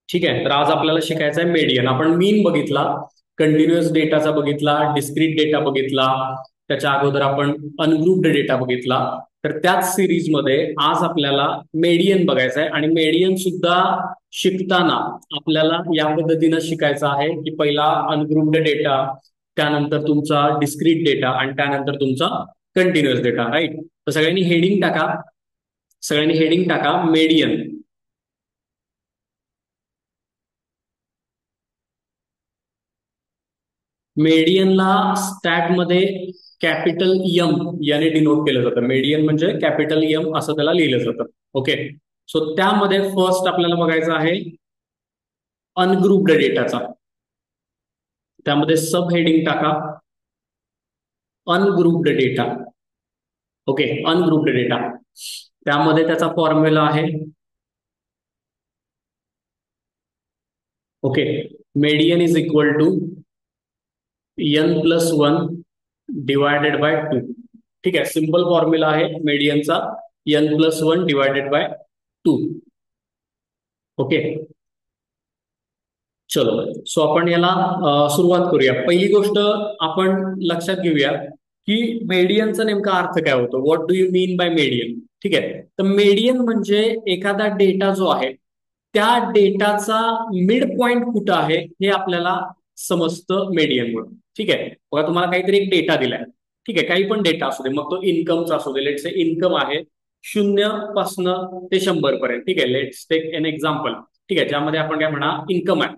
ठीक आहे. तर आज आपल्याला शिकायचं आहे मीडियन. आपण मीन बघितला, कंटिन्युअस डेटाचा बघितला, डिस्क्रीट डेटा बघितला, त्याच्या अगोदर आपण अनग्रुप्ड डेटा बघितला. तर त्याच सिरीजमध्ये आज आपल्याला मेडियन बघायचं आहे आणि मेडियन सुद्धा शिकताना आपल्याला या पद्धतीनं शिकायचं आहे की पहिला अनग्रुप्ड डेटा, त्यानंतर तुमचा डिस्क्रीट डेटा आणि त्यानंतर तुमचा कंटिन्युअस डेटा. राईट. तर सगळ्यांनी हेडिंग टाका, सगळ्यांनी हेडिंग टाका मेडियन. मेडियनला स्टॅटमध्ये कॅपिटल एम याने डिनोट केलं जातं. मेडियन म्हणजे कॅपिटल एम असं त्याला लिहिलं जातं. ओके. सो त्यामध्ये फर्स्ट आपल्याला बघायचं आहे अनग्रुप्ड डेटाचा. त्यामध्ये सब हेडिंग टाका ungrouped data. Okay. Ungrouped data, त्यामध्ये त्याचा फॉर्म्युला आहे. Okay. Median is equal to n+1 divided by 2. ठीक आहे. सिंपल फॉर्म्युला आहे मेडियनचा, n+1 डिवायडेड बाय 2. ओके. चलो. सो आपण याला सुरुवात करूया. पहिली गोष्ट आपण लक्षात घेऊया की मेडियनचा नेमका अर्थ काय होतो. What do you mean by median. ठीक आहे. तर मेडियन म्हणजे एखादा डेटा जो आहे त्या डेटाचा मिड पॉइंट कुठं आहे हे आपल्याला समजतं मेडियन म्हणून. ठीक आहे. बघा, तुम्हाला काहीतरी एक डेटा दिलाय. ठीक आहे. काही पण डेटा असू दे, मग तो इन्कमचा असू दे. लेट्स से इन्कम आहे 0 ते 100 पर्यंत. ठीक आहे. Let's take an example. ठीक आहे. ज्यामध्ये आपण काय म्हणा, इन्कम आहे.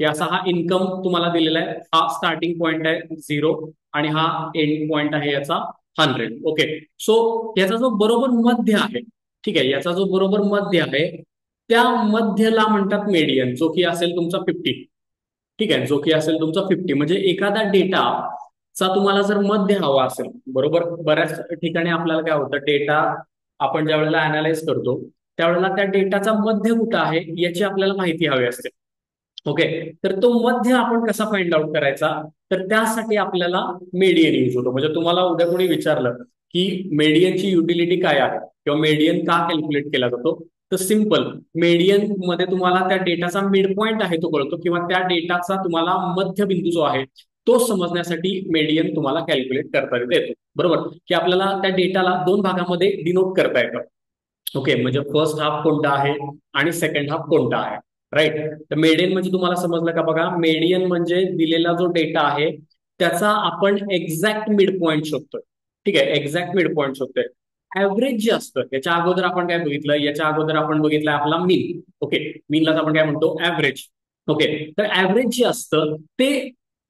हे असा हा इन्कम तुम्हाला दिलेला आहे. हा स्टार्टिंग पॉइंट आहे 0 आणि हा एंड पॉइंट आहे याचा 100. ओके. सो याचा जो बरोबर मध्य आहे, ठीक आहे, याचा जो बरोबर मध्य आहे त्या मध्यला म्हणतात मेडियन, जो की असेल तुमचा 50. ठीक आहे. जो की असेल तुमचा 50. म्हणजे एखादा डेटाचा तुम्हाला जर मध्य हवा असेल, बरोबर, बऱ्याच ठिकाणी आपल्याला काय होतं, डेटा आपण ज्या वेळेला अनालाइज करतो त्यावेळेला त्या डेटाचा मध्य कुठं आहे याची आपल्याला माहिती हवी असते. ओके. तर तो मध्य आपण कसा फाइंड आउट करायचा, तर त्यासाठी आपल्याला मेडियन यूज होतो. म्हणजे तुम्हाला उद्या कोणी विचारलं की मेडियनची युटिलिटी काय आहे किंवा मेडियन का कॅल्क्युलेट केला जातो, तर सिम्पल, मेडियन मध्ये तुम्हाला त्या डेटाचा मिड पॉइंट आहे तो कळतो किंवा त्या डेटाचा तुम्हाला मध्यबिंदू जो आहे तो समजण्यासाठी मेडियन तुम्हाला कॅल्क्युलेट करता येतो. बरोबर, की आपल्याला त्या डेटाला दोन भागामध्ये डिनोट करता येतं. ओके. म्हणजे फर्स्ट हाफ कोणता आहे आणि सेकंड हाफ कोणता आहे. राईट. तर मेडियन म्हणजे तुम्हाला समजलं का. बघा, मेडियन म्हणजे दिलेला जो डेटा आहे त्याचा आपण एक्झॅक्ट मिड पॉइंट शोधतोय. ठीक आहे. एक्झॅक्ट मिड पॉइंट शोधतोय. ऍव्हरेज जे असतं, याच्या अगोदर आपण काय बघितलं, याच्या अगोदर आपण बघितलं आपला मीन. ओके. मीनलाच आपण काय म्हणतो, ऍव्हरेज. ओके. तर ऍव्हरेज जे असतं ते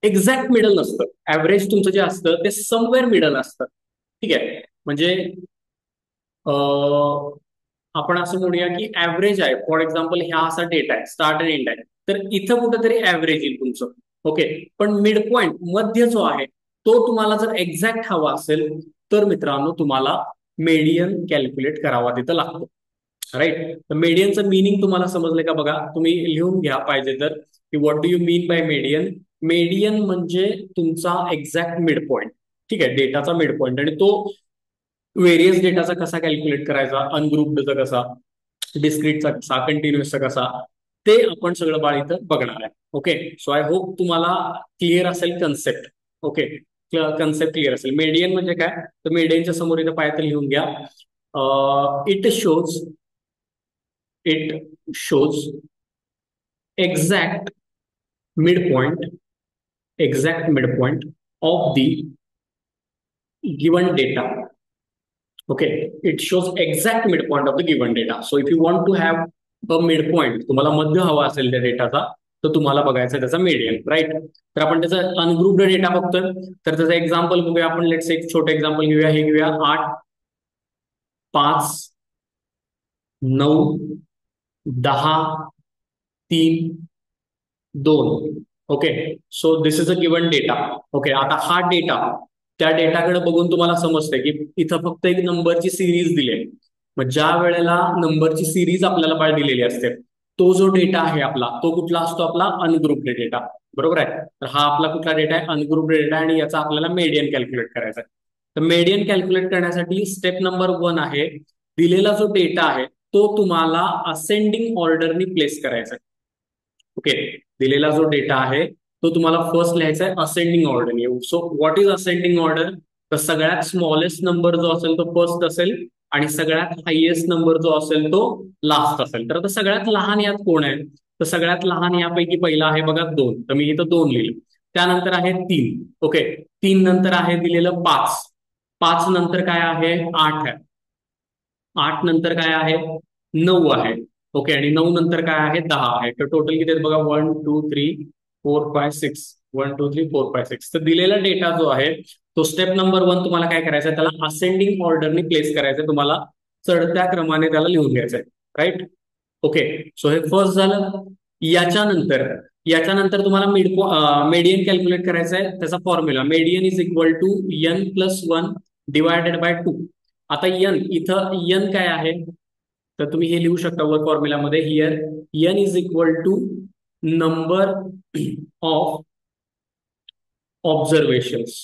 एक्झॅक्ट मिडल नसतं. ऍव्हरेज तुमचं जे असतं ते समवेअर मिडल असतं. ठीक आहे. म्हणजे आपण असं म्हणूया की ऍव्हरेज आहे. फॉर एक्झाम्पल हा असा डेटा आहे, स्टार्ट आणि एंड आहे, तर इथं कुठेतरी ऍव्हरेज येईल तुमचं. ओके. पण मिड पॉइंट मध्य जो आहे तो तुम्हाला जर एक्झॅक्ट हवा असेल तर मित्रांनो तुम्हाला मेडियन कॅल्क्युलेट करावा तिथं लागतो. राईट. तर मेडियनचं मिनिंग तुम्हाला समजलं का. बघा, तुम्ही लिहून घ्या पाहिजे तर, की what do you mean by median. Median म्हणजे तुमचा एक्झॅक्ट मिड पॉइंट. ठीक आहे. डेटाचा मिड पॉइंट. आणि तो व्हेरियस डेटाचा कसा कॅल्क्युलेट करायचा, अनग्रुप्डचा कसा, डिस्क्रीटचा कसा, कंटिन्युअसचा कसा, ते आपण सगळं बाळ इथं बघणार आहे. ओके. सो आय होप तुम्हाला क्लिअर असेल कन्सेप्ट. ओके. कन्सेप्ट क्लिअर असेल. मेडियन म्हणजे काय, तर मेडियनच्या समोर इथं पाय तर लिहून घ्या. It shows exact mid point, exact midpoint of the given data. Okay, it shows exact midpoint of the given data. So if you want to have a midpoint, तुम्हाला मध्य हवा असेल त्या डेटाचा, तर तुम्हाला बघायचं त्याचा मीडियन. राईट. तर आपण त्याचा अनग्रुप्ड डेटा बघतोय, तर त्याचं एक्झाम्पल बघूया आपण. लेट्स एक छोटं एक्झाम्पल घेऊया. हे घेऊया 8, 5, 9, 10, 3, 2. Okay. So this is a given data. Okay. आता हा डेटा, त्या डेटाकडे बघून तुम्हाला समजतंय की इथं फक्त एक नंबरची सिरीज दिली आहे. मग ज्या वेळेला नंबरची सिरीज आपल्याला बाळ दिलेली असते, तो जो डेटा आहे आपला तो कुठला असतो, आपला अनग्रुप्ड डेटा. बरोबर आहे. तर हा आपला कुठला डेटा आहे, अनग्रुप्ड डेटा, आणि याचा आपल्याला मेडियन कॅल्क्युलेट करायचा आहे. तर मेडियन कॅल्क्युलेट करण्यासाठी स्टेप नंबर 1 आहे, दिलेला जो डेटा आहे तो तुम्हाला असेंडिंग ऑर्डरनी प्लेस करायचा आहे. ओके, दिलेला जो डेटा आहे तो तुम्हाला फर्स्ट लिहायचा आहे असेंडिंग ऑर्डरने. So what is ascending order? तर सगळ्यात स्मॉलेस्ट नंबर जो असेल तो फर्स्ट असेल आणि सगळ्यात हायएस्ट नंबर जो असेल तो लास्ट असेल. तर आता सगळ्यात लहान यात कोण आहे? तर सगळ्यात लहान यापैकी पहिला आहे बघा 2, तर मी इथं 2 लिहिलं. त्यानंतर आहे 3. ओके, 3 नंतर आहे दिलेलं 5. 5 नंतर काय आहे? 8 आहे. 8 नंतर काय आहे? 9 आहे. ओके, आणि 9 नंतर काय आहे? 10 आहे. तर टोटल किती आहेत बघा? 1 2 3 4 5 6. 1 2 3 4 5 6. तर दिलेला डेटा जो आहे तो स्टेप नंबर 1 तुम्हाला काय करायचं आहे? त्याला असेंडिंग ऑर्डरने प्लेस करायचं आहे. तुम्हाला चढत्या क्रमाने त्याला लिहून घ्यायचं आहे. राईट? ओके, सो हे फर्स्ट झालं. याच्यानंतर याच्यानंतर तुम्हाला मेडियन कॅल्क्युलेट करायचं आहे. त्याचा formula median is equal to N plus 1 divided by 2. आता एन इथं एन काय आहे? तर तुम्ही हे लिहू शकता वर फॉर्म्युलामध्ये. Here N is equal to number of observations.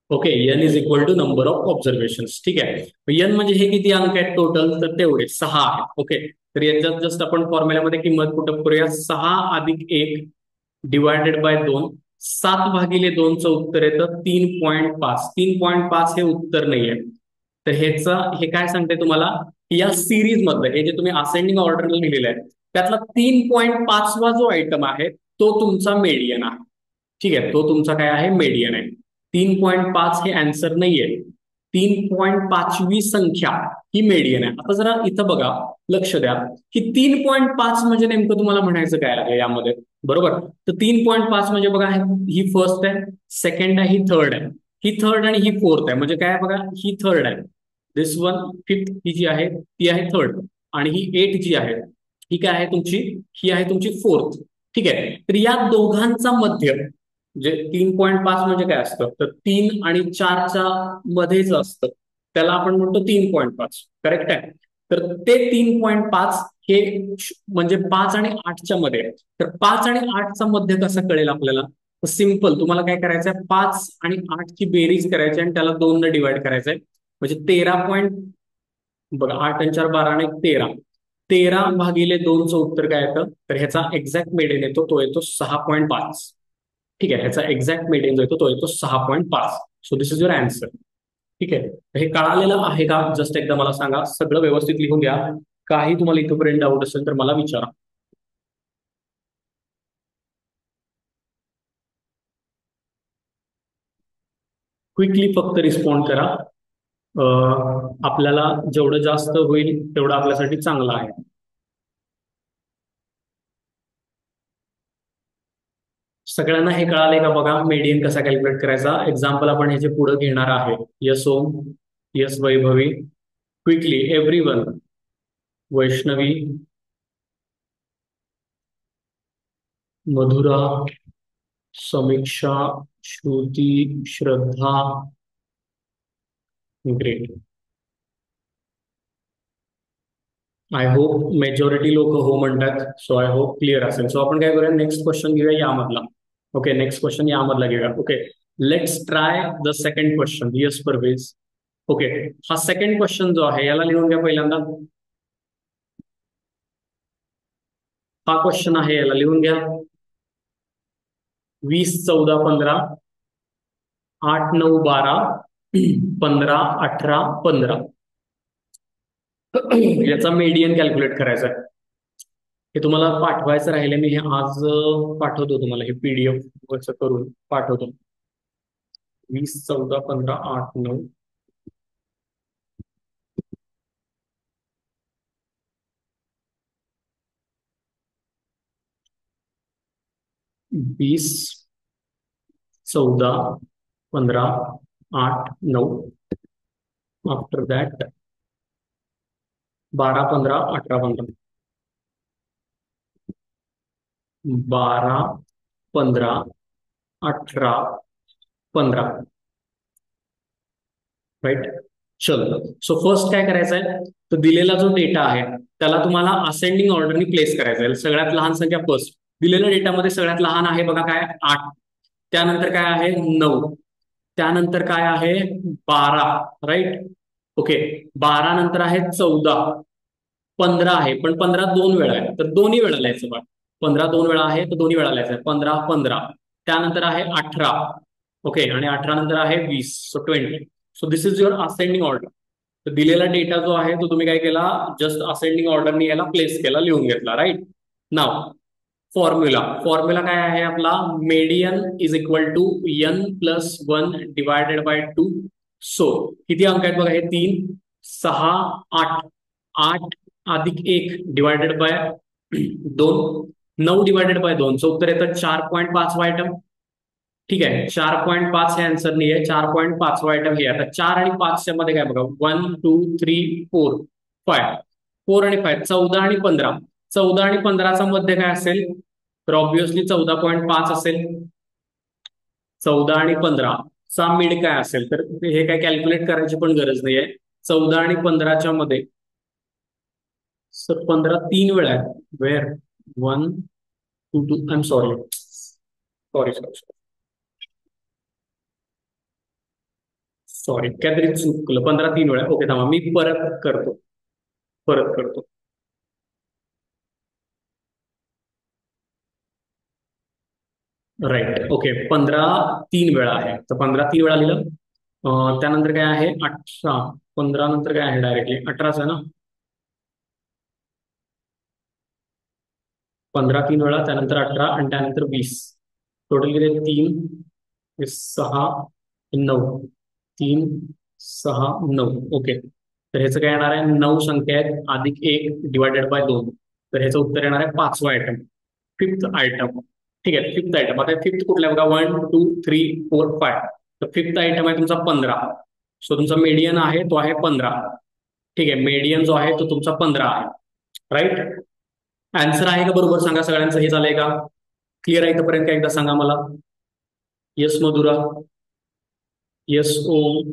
Okay, N is equal to number of observations. ठीक आहे, एन म्हणजे हे किती अंक आहेत टोटल? तर तेवढे 6 आहेत. ओके, तर याच्यात जस्ट आपण फॉर्म्युल्यामध्ये किंमत पुटअप करूया. 6 अधिक 1 डिवायडेड बाय 2. 7/2चं उत्तर येतं 3.5. 3.5 हे उत्तर नाहीये. तर हे काय सांगते तुम्हाला? या सिरीज मधलं हे जे तुम्ही असेंडिंग ऑर्डरला लिहिलेलं आहे त्यातला 3.5वा जो आयटम आहे तो तुमचा मेडियन आहे. ठीक आहे, तो तुमचा काय आहे? मेडियन आहे. 3.5 हे आन्सर नाहीये. 3.5वी संख्या ही मेडियन आहे. आता जरा इथं बघा, लक्ष द्या की 3.5 म्हणजे नेमकं तुम्हाला म्हणायचं काय आहे यामध्ये? बरोबर, तर 3.5 म्हणजे बघा ही फर्स्ट आहे, सेकंड आहे, ही थर्ड आहे, ही थर्ड आणि ही फोर्थ आहे. म्हणजे काय बघा, ही थर्ड आहे, दिस वन फिफ्थ, ही जी आहे ती आहे थर्ड, आणि ही 8 जी आहे ही काय आहे तुमची? ही आहे तुमची फोर्थ. ठीक आहे, तर या दोघांचा मध्य म्हणजे 3.5 म्हणजे काय असतं? तर 3 आणि 4च्या मध्येच असतं, त्याला आपण म्हणतो 3.5. करेक्ट आहे. तर ते 3.5 हे म्हणजे 5 आणि 8च्या मध्ये आहे. तर 5 आणि 8चा मध्य कसा कळेल आपल्याला? तर सिम्पल, तुम्हाला काय करायचं आहे? 5 आणि 8 ची बेरीज करायची आणि त्याला 2 ने डिवाइड करायचंय. म्हणजे 13 पॉईंट, बघा 8 आणि 4 12 आणि 13. 13/2चं उत्तर काय येतं? तर ह्याचा एक्झॅक्ट मेडियन येतो, तो येतो 6.5. ठीक आहे, ह्याचा एक्झॅक्ट मेडियन जो येतो तो येतो 6.5. So this is your answer. ठीक आहे, हे कळालेलं आहे का? जस्ट एकदा मला सांगा. सगळं व्यवस्थित लिहून घ्या. काही तुम्हाला इथपर्यंत डाऊट असेल तर मला विचारा. क्विकली फक्त रिस्पॉन्ड करा. आपल्याला जेवढं जास्त होईल तेवढं आपल्यासाठी चांगलं आहे. सगळ्यांना हे कळालंय का? बघा मेडियन कसा कॅल्क्युलेट करायचा. एक्झाम्पल आपण ह्याचे पुढे घेणार आहे. Yes Om, yes Vaibhavi, quickly everyone. Vaishnavi, Madhura, Samiksha, Shruti, Shraddha. Great. I hope majority लोक हो म्हणतात. सो आय होप क्लिअर असेल. सो आपण काय करूया, नेक्स्ट क्वेश्चन घेऊया यामधला. ओके, नेक्स्ट क्वेश्चन यामधला घेऊया. Okay, let's try the second question. Yes Parvez. Okay, हा सेकंड क्वेश्चन जो आहे याला लिहून घ्या पहिल्यांदा. हा क्वेश्चन आहे, याला लिहून घ्या. 20 14 15, 8 9 12, 15 18 15. याचा मेडियन कॅल्क्युलेट करायचा आहे. हे तुम्हाला पाठवायचं राहिले, मी हे आज पाठवतो तुम्हाला, हे पीडीएफ वरचं करून पाठवतो. 20 14 15 8 9. 20 14 15 8 9. After that 12 15 18 15. 12 15 18 15. राईट. चलो, सो फर्स्ट काय करायचं आहे, तर दिलेला जो डेटा आहे त्याला तुम्हाला असेंडिंग ऑर्डरनी प्लेस करायचा आहे. सगळ्यात लहान संख्या फर्स्ट. दिलेल्या डेटामध्ये सगळ्यात लहान आहे बघा काय? 8. त्यानंतर काय आहे? 9. त्यानंतर काय आहे? 12. राईट. ओके, 12 नंतर आहे 14. 15 आहे, पण 15 2 वेळा आहे, तर दोन्ही वेळा लिहायचं बघा. 15 दोन वेळा आहे तर दोन्ही वेळा लिहायचं आहे. 15 15, त्यानंतर आहे 18. ओके, आणि 18 नंतर आहे 20, so 20. So this is your ascending order. तर दिलेला डेटा जो आहे तो तुम्ही काय केला, जस्ट असेंडिंग ऑर्डरनी याला प्लेस केला, लिहून घेतला, राईट. नाव फॉर्म्युला, फॉर्म्युला काय आहे आपला, median is equal to N plus one divided by two. So किती अंक आहेत बघा हे, 3 6 8, 8 अधिक 1 डिवायडेड बाय 2, 9 डिवायडेड बाय 2, उत्तर येतं 4.5 आयटम. ठीक आहे, 4.5 हे आन्सर नाही आहे, 4.5 आयटम हे. आता 4 आणि 5 मध्ये काय बघा, 1 2 3 4 5, 4 आणि 5 14 आणि 15. 14 आणि 15चा मध्ये काय असेल, तर ऑब्व्हियसली 14.5 असेल. 14 आणि 15 चा मिड काय असेल, तर हे काय कॅल्क्युलेट करायची पण गरज नाहीये. 14 आणि 15च्या मध्ये सर 15 तीन वेळा आहे. Where 1 2 2, I am sorry, sorry sorry sorry, काहीतरी चुकलं. 15 तीन वेळा. ओके थांबा, मी परत करतो, परत करतो. Right, okay. 15 तीन वेळा आहे, तर 15 तीन वेळा लिहिलं. त्यानंतर काय आहे 18. 15 नंतर काय आहे, डायरेक्टली 18च आहे ना. 15 तीन वेळा, त्यानंतर 18 आणि त्यानंतर 20. टोटल किती, 3 6 9, 3 6 9. ओके, तर ह्याचं काय येणार आहे, 9 संख्या आहेत अधिक 1 डिवायडेड बाय 2. तर ह्याचं उत्तर येणार आहे 5वा आयटम, फिफ्थ आयटम. ठीक आहे, फिफ्थ आयटम. आता फिफ्थ कुठला आहे बघा, 1 2 3 4 5. तर फिफ्थ आयटम आहे तुमचा 15. सो तुमचा मीडियन आहे तो आहे 15. ठीक आहे, मीडियन जो आहे तो तुमचा 15 आहे, राईट. आन्सर आहे का बरोबर सांगा, सगळ्यांचं हे झालंय का, क्लिअर आहे इथपर्यंत का, एकदा सांगा मला. Yes Madhura, yes Om,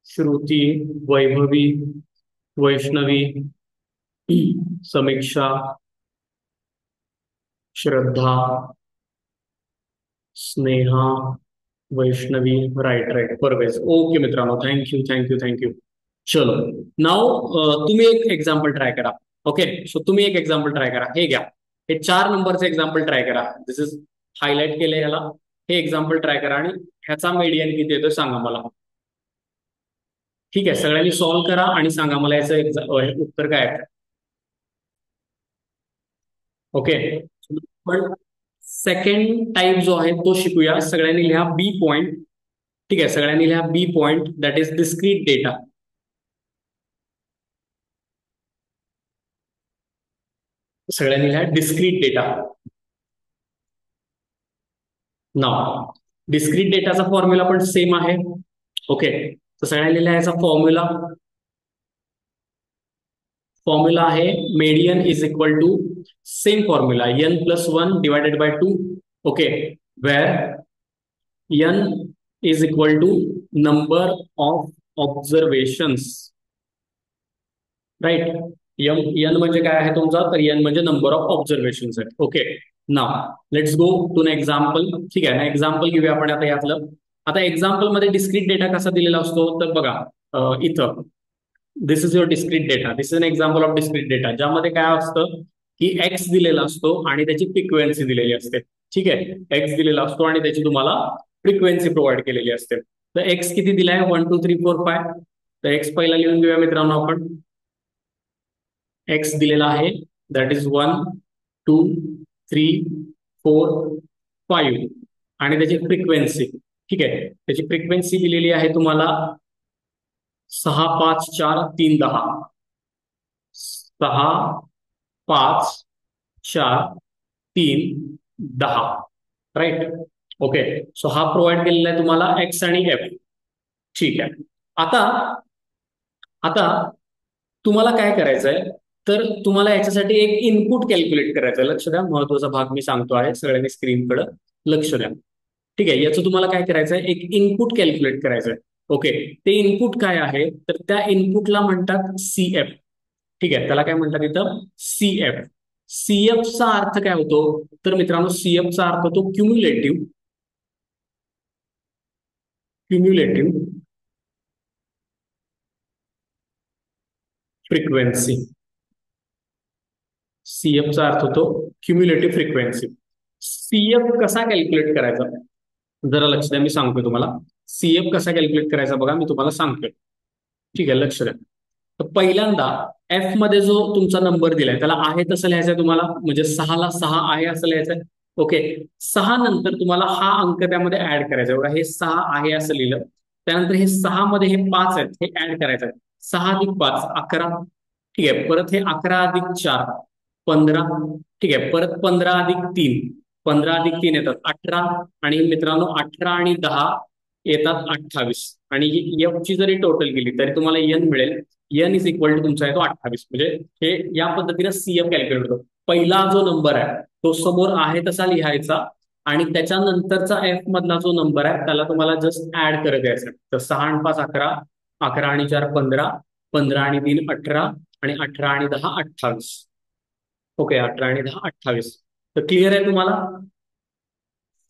Shruti, Vaibhavi, Vaishnavi, Samiksha, Shraddha, Sneha, Vaishnavi, right right, Parvez. Okay मित्रांनो, थँक्यू थँक्यू थँक्यू. चलो, नाव तुम्ही एक एक्झाम्पल ट्राय करा. ओके, सो तुम्ही एक एक्झाम्पल ट्राय करा, हे घ्या, हे 4 नंबरचं एक्झाम्पल ट्राय करा. दिस इज हायलाइट केलं याला. हे एक्झाम्पल ट्राय करा आणि ह्याचा मीडियन किती येतोय सांगा मला. ठीक आहे, सगळ्यांनी सॉल्व्ह करा आणि सांगा मला याचं उत्तर काय आहे. ओके, पण सेकंड टाईप जो आहे तो शिकूया. सगळ्यांनी लिहा बी पॉइंट. ठीक आहे, सगळ्यांनी लिहा B point, that is discrete data. सगळ्यांनी लिहा डिस्क्रीट डेटा. नाव डिस्क्रीट डेटाचा फॉर्म्युला पण सेम आहे. ओके, तर सगळ्यांनी लिहायचा फॉर्म्युला. फॉर्म्युला आहे median is equal to, same formula, N plus one divided by two. Okay, where N is equal to number of observations, right. N N म्हणजे काय आहे तुमचा, तर एन म्हणजे नंबर ऑफ ऑब्झर्वेशन्स आहेत. Okay, now let's go to an example. ठीक आहे ना, एक्झाम्पल घेऊया आपण आता यातलं. आता एक्झाम्पल मध्ये डिस्क्रीट डेटा कसा दिलेला असतो, तर बघा इथं this is your discrete data, this is an example of discrete data, ज्यामध्ये काय असतं की एक्स दिलेला असतो आणि त्याची फ्रिक्वेन्सी दिलेली असते. ठीक आहे, एक्स दिलेला असतो आणि त्याची तुम्हाला फ्रिक्वेन्सी प्रोव्हाइड केलेली असते. तर एक्स किती दिलाय, 1 2 3 4 5. तर एक्स पहिला लिहून घेऊया मित्रांनो आपण. एक्स दिलेला आहे, दॅट इज 1 2 3 4 5, आणि त्याची फ्रिक्वेन्सी. ठीक आहे, त्याची फ्रिक्वेन्सी दिलेली आहे तुम्हाला 6 5 4 3 10. 6 5 4 3 10, राईट. ओके, सो हा प्रोव्हाइड केलेला आहे तुम्हाला एक्स आणि एफ. ठीक आहे, आता आता तुम्हाला काय करायचंय, तर तुम्हाला याच्यासाठी एक इनपुट कॅल्क्युलेट करायचं आहे. लक्ष द्या, महत्वाचा भाग मी सांगतो आहे, सगळ्यांनी स्क्रीनकडे लक्ष द्या. ठीक आहे, याचं तुम्हाला काय करायचं आहे, एक इनपुट कॅल्क्युलेट करायचं आहे. ओके, ते इनपुट काय आहे, तर त्या इनपुटला म्हणतात सीएफ. ठीक आहे, त्याला काय म्हणतात इथं, सीएफ. सीएफचा अर्थ काय होतो, तर मित्रांनो सीएफचा अर्थ होतो क्युम्युलेटिव्ह, क्युम्युलेटिव्ह फ्रिक्वेन्सी. सीएफचा अर्थ होतो क्युम्युलेटिव्ह फ्रिक्वेन्सी. सीएफ कसा कॅल्क्युलेट करायचा, जरा लक्ष द्या, मी सांगतोय तुम्हाला. सीएफ कसा कॅल्क्युलेट करायचा बघा, मी तुम्हाला सांगतोय. ठीक आहे, लक्ष द्या. तर पहिल्यांदा एफ मध्ये जो तुमचा नंबर दिलाय त्याला आहे तसं लिहायचंय तुम्हाला, म्हणजे 6ला 6 आहे असं लिहायचंय. ओके. 6 नंतर तुम्हाला हा अंक त्यामध्ये ऍड करायचा आहे बघा, हे 6 आहे असं लिहिलं. त्यानंतर हे 6 मध्ये हे 5 आहेत हे ऍड करायचं आहे. 6 अधिक 5 11. ठीक आहे, परत हे 11 अधिक 4 15. ठीक आहे, परत 15 अधिक 3, 15 अधिक 3 येतात 18. आणि मित्रांनो 18 आणि 10 येतात 28. आणि एफ ची जरी टोटल केली तरी तुम्हाला एन मिळेल. एन इज इक्वल टू तुमचा येतो 28. म्हणजे हे या पद्धतीने सीएफ कॅल्क्युलेट होतो. पहिला जो नंबर आहे तो समोर आहे तसा लिहायचा, आणि त्याच्यानंतरचा एफ मधला जो नंबर आहे त्याला तुम्हाला जस्ट ऍड करत यायचं. तर 6 आणि 5 11, 11 आणि 4 15, 15 आणि 3 18, आणि 18 आणि 10 28. ओके, 18 आणि 10 28. तर क्लिअर आहे तुम्हाला?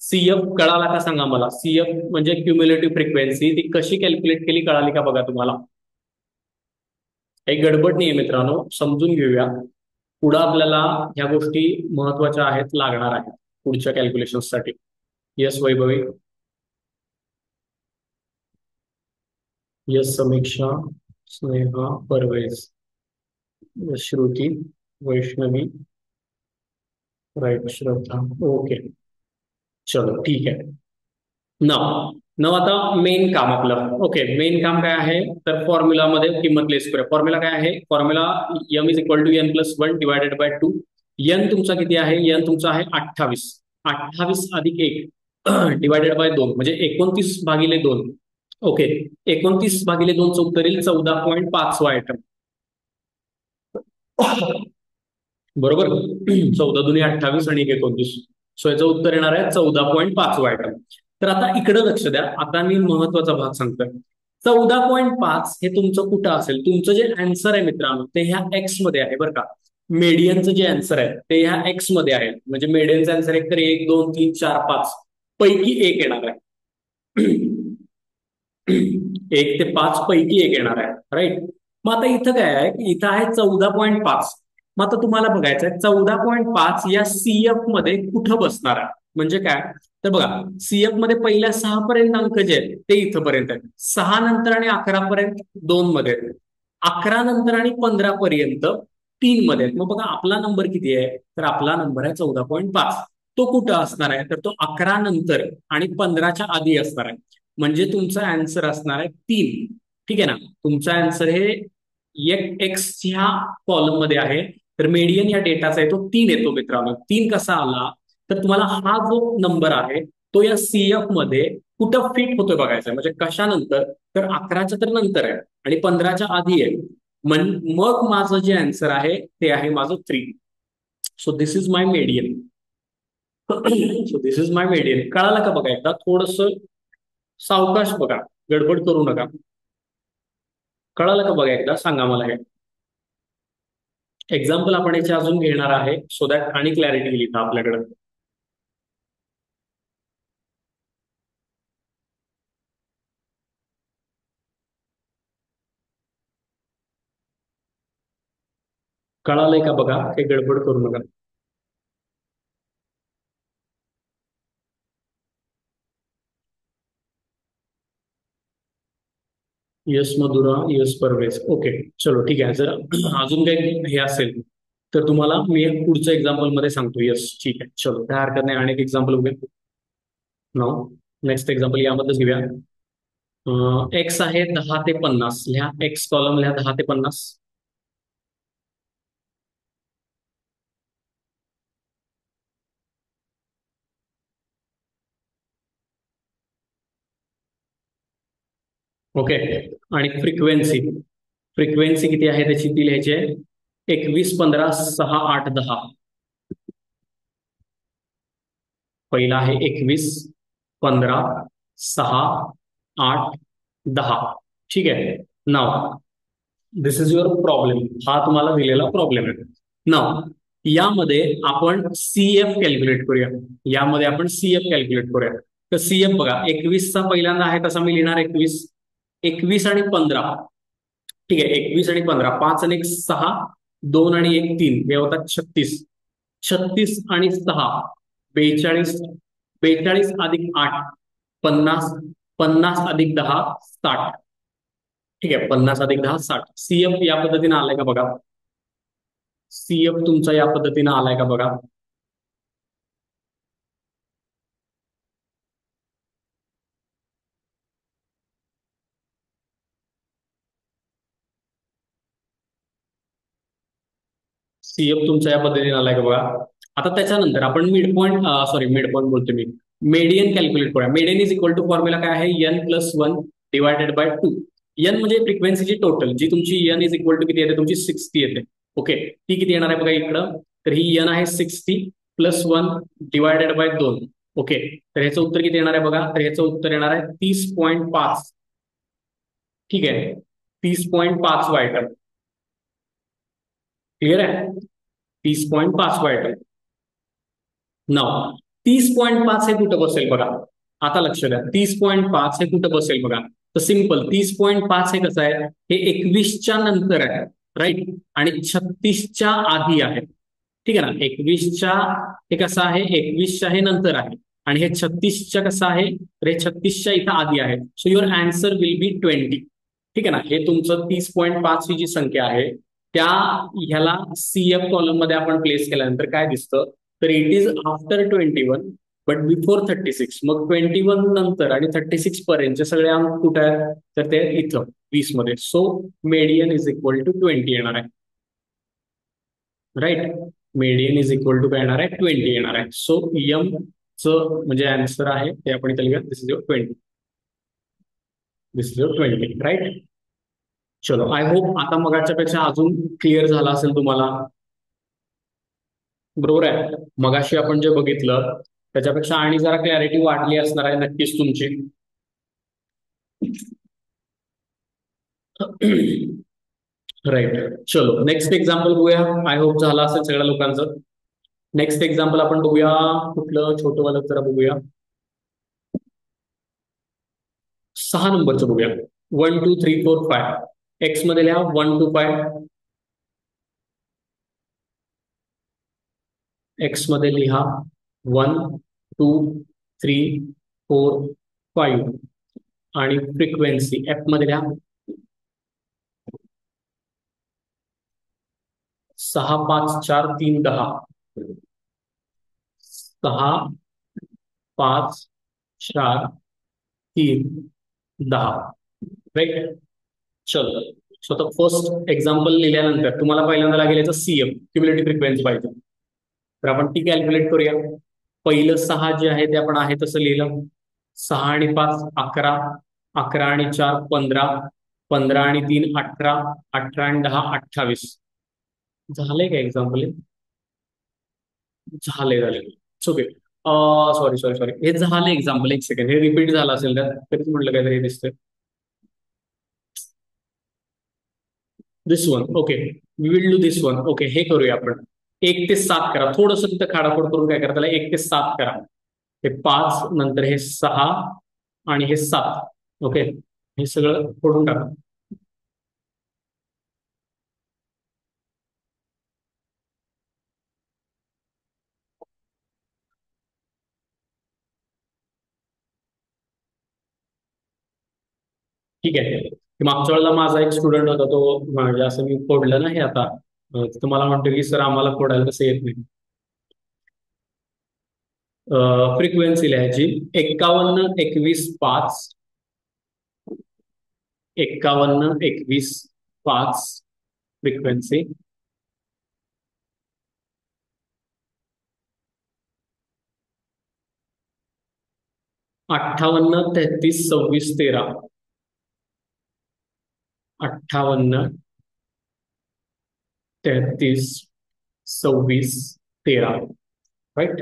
सीएफ कळाला का सांगा मला. सीएफ म्हणजे क्युम्युलेटिव्ह फ्रिक्वेन्सी, ती कशी कॅल्क्युलेट केली कळाली का बघा तुम्हाला. काही गडबड नाहीये मित्रांनो, समजून घेऊया. पुढं आपल्याला ह्या गोष्टी महत्वाच्या आहेत, लागणार आहेत पुढच्या कॅल्क्युलेशनसाठी. यस वैभवी. यस समीक्षा, स्नेहा, परवेज, श्रुती, वैष्णवी, राईट, श्रद्धा. ओके, चलो ठीक आहे. नाव नाव आता मेन काम आपलं. ओके, मेन काम काय आहे तर फॉर्म्युलामध्ये किंमत प्लेस करूया. फॉर्म्युला काय आहे, formula M is equal to N plus 1 divided by 2. N तुमचा किती आहे, एन तुमचा आहे 28. 28 अधिक 1 डिवायडेड बाय 2 म्हणजे 29/2. ओके, 29/2चं उत्तर येईल 14.5 आयटम. बरोबर. 14 दूनी 28 आणि 29. सो याचं उत्तर येणार आहे 14.5 आयटम. तर आता इकडे लक्ष द्या, आता मी महत्वाचा भाग सांगतोय. 14.5 हे तुमचं कुठं असेल, तुमचं जे आन्सर आहे मित्रांनो ते ह्या एक्स मध्ये आहे बरं का. मीडियनचं जे आन्सर आहे ते ह्या एक्स मध्ये आहे. म्हणजे मीडियनचं आन्सर एक तर 1 2 3 4 5 पैकी एक येणार आहे. 1 ते 5 पैकी एक येणार आहे, राईट. मग आता इथं काय आहे, इथं आहे 14.5. मग आता तुम्हाला बघायचं आहे 14.5 या सीएफ मध्ये कुठं बसणार आहे. म्हणजे काय, तर बघा सीएफ मध्ये पहिल्या 6 पर्यंत अंक जे आहेत ते इथं पर्यंत आहेत. 6 नंतर आणि 11 पर्यंत 2 मध्ये आहेत. 11 नंतर आणि 15 पर्यंत 3 मध्ये आहेत. मग बघा आपला नंबर किती आहे, तर आपला नंबर आहे 14.5. तो कुठं असणार आहे, तर तो 11 नंतर आणि 15च्या आधी असणार आहे. म्हणजे तुमचा आन्सर असणार आहे 3. ठीक आहे ना, तुमचा आन्सर हे एक्स ह्या कॉलम मध्ये आहे. तर मीडियन या डेटाचा आहे तो 3 येतो मित्रांनो. 3 कसा आला, तर तुम्हाला हा जो नंबर आहे तो या सीएफ मध्ये कुठं फिट होतोय बघायचा आहे. म्हणजे कशानंतर, तर 11च्या तर नंतर आहे आणि 15च्या आधी आहे. मग माझं जे आन्सर आहे ते आहे माझं 3. So this is my median. So this is my median. कळालं का बघा, एकदा थोडस सावकाश बघा, गडबड करू नका. कळालं का बघा, एकदा सांगा मला. हे एक्झाम्पल आपण याचे अजून घेणार आहे सो दॅट आणि क्लॅरिटी येईल इथं आपल्याकडे. कळालंय का बघा, काही गडबड करू नका. Yes Madhura, yes Parvez. Okay, चलो ठीक आहे. जर अजून काही हे असेल तर तुम्हाला मी एक पुढच्या एक्झाम्पल मध्ये सांगतो. यस ठीक आहे, चलो काय हरकत नाही. अनेक एक्झाम्पल बघूया. नाव नेक्स्ट एक्झाम्पल यामध्येच घेऊया. एक्स आहे 10 ते 50. लिहा एक्स कॉलम, लिहा 10 ते 50. ओके, आणि फ्रिक्वेन्सी, फ्रिक्वेन्सी किती आहे त्याची ती लिहायची आहे. 21 15 6 8 10. पहिला आहे 21 15 6 8 10. ठीक आहे. Now this is your problem. हा तुम्हाला दिलेला प्रॉब्लेम आहे. नाव यामध्ये आपण सीएफ कॅल्क्युलेट करूया. यामध्ये आपण सीएफ कॅल्क्युलेट करूया. तर सीएफ बघा, 21चा पहिल्यांदा आहे तसा मी लिहिणार 21. 21 आणि 15. ठीक आहे, 21 आणि 15, 5 आणि 6 2 आणि 1 3 हे होतात 36. 36 आणि 6 42. 42 अधिक 8 50. 50 अधिक 10 60. ठीक आहे, 50 अधिक 10 60. सीएफ या पद्धतीने आलाय का बघा. सीएफ तुमचा या पद्धतीने आलाय का बघा. सीएफ तुमच्या या पद्धतीने आलाय का बघा. आता त्याच्यानंतर आपण mid point, sorry mid point बोलतो मी, मेडियन कॅल्क्युलेट करूया. Median is equal to formula काय आहे, N plus one divided by two. N म्हणजे फ्रिक्वेन्सीची टोटल, जी तुमची एन इज इक्वल टू किती येते, तुमची 60 येते. ओके, ती किती येणार आहे बघा इकडं. तर ही एन आहे 60 plus one divided by 2. Okay, तर ह्याचं उत्तर किती येणार आहे बघा. तर ह्याचं उत्तर येणार आहे 30.5. ठीक आहे, 30.5 वाय. क्लिअर आहे, 30.5 वाय. नाव 30.5 हे कुठं बसेल बघा. आता लक्ष द्या, 30.5 हे कुठं बसेल बघा. तर सिंपल, 30.5 हे कसं आहे, हे 21च्या नंतर आहे. राईट, आणि 36च्या आधी आहे. ठीक आहे ना, 21च्या हे कसं आहे, 21च्या हे नंतर आहे, आणि हे 36च्या कसं आहे, तर हे 36च्या इथं आधी आहे. So your answer will be 20. ठीक आहे ना, हे तुमचं 30.5 ही जी संख्या आहे, त्या ह्याला सीएफ कॉलम मध्ये आपण प्लेस केल्यानंतर काय दिसतं, तर it is after 21 but before 36. मग 21 नंतर आणि 36 पर्यंतचे सगळे अंक कुठे आहेत, तर ते इथं 20 मध्ये. So median is equal to 20 येणार आहे. Right, median is equal to काय येणार आहे, 20 येणार आहे. सो यम च म्हणजे आन्सर आहे ते आपण इथे लिहूया, this is your 20. This is your 20. Right. चलो, आय होप आता मगाच्या पेक्षा अजून क्लिअर झाला असेल तुम्हाला. बरोबर आहे, मगाशी आपण जे बघितलं त्याच्यापेक्षा आणि जरा क्लॅरिटी वाढली असणार आहे नक्कीच तुमची. राईट, चलो नेक्स्ट एक्झाम्पल बघूया. आय होप झाला असेल सगळ्या लोकांचं. नेक्स्ट एक्झाम्पल आपण बघूया, कुठलं छोटं वालं जरा बघूया. 6 नंबरचं बघूया. 1 2 3 4 5. एक्स मध्ये लिहा 1 to 5. एक्स मध्ये लिहा 1 2 3 4 5. आणि फ्रिक्वेन्सी एफ मध्ये लिहा 6 5 4 3 10. 6 5 4 3 10. राईट. चलो, सो आता फर्स्ट एक्झाम्पल लिहिल्यानंतर तुम्हाला पहिल्यांदा लागेल याचं सीएफ, क्युम्युलेटिव्ह फ्रिक्वेन्सी पाहिजे. तर आपण ती कॅल्क्युलेट करूया. पहिलं 6 जे आहे ते आपण आहे तसं लिहिलं. 6 आणि 5 11. 11 आणि 4 15. 15 आणि 3 18. 18 आणि 10 28. झालंय का एक्झाम्पल. झाले. ओके, सॉरी सॉरी सॉरी, हे झालं एक्झाम्पल. एक सेकंड, हे रिपीट झालं असेल त्यात, तरीच म्हटलं काहीतरी दिसतंय. This one. Okay, we will do this one. Okay, हे करूया आपण. 1 ते 7 करा, थोडस तिथं खाडाखोड करून काय करा, त्याला 1 ते 7 करा. हे 5 नंतर हे 6 आणि हे 7. ओके, हे सगळं फोडून टाका. ठीक आहे, मागच्या वेळेला माझा एक स्टुडंट होता, तो म्हणजे असं मी फोडलं ना हे आता, तुम्हाला म्हणतो की सर आम्हाला फोडायला कसं येत नाही. फ्रिक्वेन्सी लिहायची 51 21 5. 51 21 5 frequency. 58 33 26 13. 58 33 26 13. Right,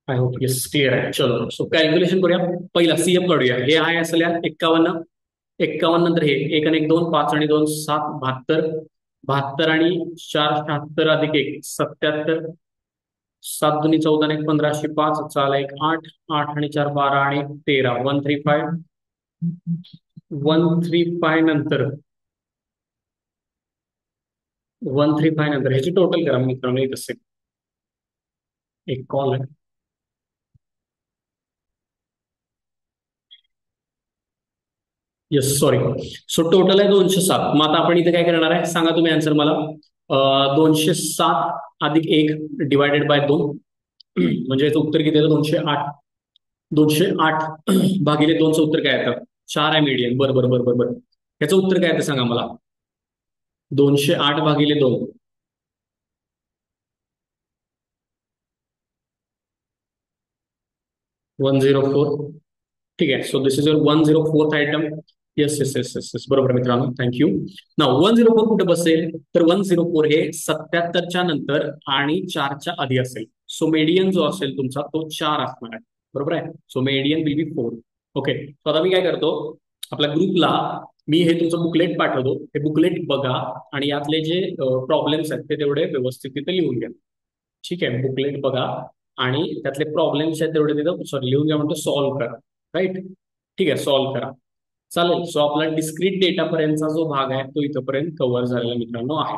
I hope yes clear आहे. चलो, सो कॅल्क्युलेशन करूया. पहिला सीएफ काढूया. हे आहे असल्या 51. 51 नंतर हे 1 आणि 1 2, 5 आणि 2 7 72. 72 आणि 4 76 अधिक 1 77. 7 दूनी 14 आणि 1 15 5. चाला 1 8. 8 आणि 4 12 आणि 13. 135. 135 नंतर 135 नंतर ह्याची टोटल करा मित्रांनो, एक असेल, एक कॉल आहे. Yes, sorry. सो टोटल आहे 207. मग आता आपण इथे काय करणार आहे सांगा तुम्ही आन्सर मला. 207 अधिक 1 डिवायडेड बाय 2 म्हणजे याचं उत्तर किती येतं? 208. 208 भागिले 2चं उत्तर काय येतं? 4 आहे मीडियन. बरं बरं बरं बरं बरं. ह्याचं उत्तर काय येतं सांगा मला. 208 भागिले 2. 104. ठीक आहे. So this is your 104th item. Yes yes yes yes yes, बरोबर आहे मित्रांनो, थँक्यू. ना 104 कुठे बसेल? तर 104 हे 77च्या नंतर आणि 4च्या आधी असेल. सो मीडियन जो असेल तुमचा तो 4 असणार आहे. बरोबर आहे. So median will be 4. Okay. So आता मी काय करतो, आपल्या ग्रुपला मी हे तुमचं बुकलेट पाठवतो. हे बुकलेट बघा आणि यातले जे प्रॉब्लेम्स आहेत ते तेवढे व्यवस्थित तिथे लिहून घ्या. ठीक आहे. बुकलेट बघा आणि त्यातले प्रॉब्लेम्स आहेत तेवढे तिथं सॉरी लिहून घ्या, म्हणतो सॉल्व्ह करा. राईट. ठीक आहे, सॉल्व्ह करा. चालेल. सो आपला डिस्क्रीट डेटापर्यंतचा जो भाग आहे तो इथपर्यंत कव्हर झालेला मित्रांनो आहे.